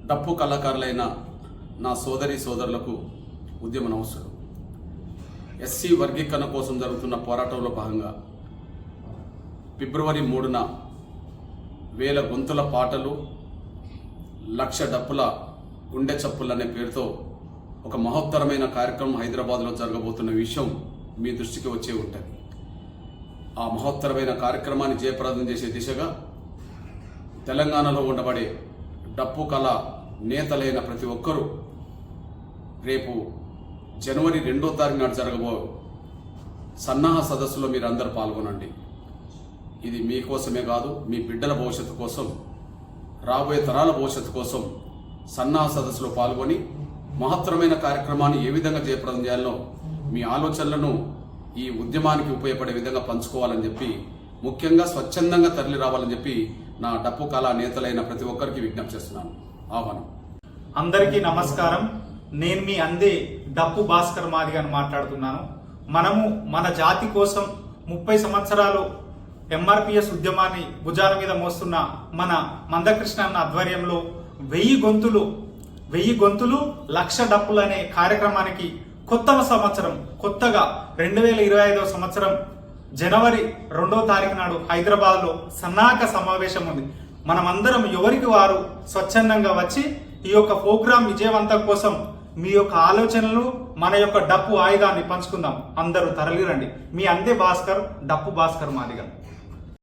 డప్పు కళాకారులైన నా సోదరి సోదరులకు ఉద్యమ నమస్సులు. ఎస్సీ వర్గీకరణ కోసం జరుగుతున్న పోరాటంలో భాగంగా ఫిబ్రవరి 3న 1000 గొంతుల పాటలు 1,00,000 డప్పుల గుండె చప్పులు అనే పేరుతో ఒక మహోత్తరమైన కార్యక్రమం హైదరాబాద్లో జరగబోతున్న విషయం మీ దృష్టికి వచ్చే ఉంటుంది. ఆ మహోత్తరమైన కార్యక్రమాన్ని జయప్రదం చేసే దిశగా తెలంగాణలో ఉండబడే డప్పు కళ నేతలైన ప్రతి ఒక్కరూ రేపు జనవరి 2వ తారీఖు నాడు జరగబో సన్నాహ సదస్సులో మీరు అందరూ పాల్గొనండి. ఇది మీకోసమే కాదు, మీ బిడ్డల భవిష్యత్తు కోసం, రాబోయే తరాల భవిష్యత్తు కోసం సన్నాహ సదస్సులో పాల్గొని మహత్తరమైన కార్యక్రమాన్ని ఏ విధంగా జయప్రదం చేయాలో మీ ఆలోచనలను ఈ ఉద్యమానికి ఉపయోగపడే విధంగా పంచుకోవాలని చెప్పి, ముఖ్యంగా స్వచ్ఛందంగా తరలి రావాలని చెప్పి నా డప్పు కళా నేతలైన ప్రతి ఒక్కరికి విజ్ఞప్తి చేస్తున్నాను. ఆహ్వానం. అందరికీ నమస్కారం. నేను మీ అందే డప్పు భాస్కర్ మాదిగని మాట్లాడుతున్నాను. మనము మన జాతి కోసం 30 సంవత్సరాలు ఎంఆర్పిఎస్ ఉద్యమాన్ని భుజాల మీద మోస్తున్న మన మందకృష్ణ అన్న ఆధ్వర్యంలో 1000 గొంతులు 1,00,000 డప్పులు అనే కార్యక్రమానికి కొత్తగా 2025 సంవత్సరం జనవరి 2వ తారీఖు నాడు హైదరాబాద్లో సన్నాహక సమావేశం ఉంది. మనమందరం ఎవరికి వారు స్వచ్ఛందంగా వచ్చి ఈ యొక్క ప్రోగ్రాం విజయవంతం కోసం మీ యొక్క ఆలోచనలు, మన యొక్క డప్పు ఆయుధాన్ని పంచుకుందాం. అందరూ తరలిరండి. మీ అందే భాస్కర్, డప్పు భాస్కర్ మాదిగ.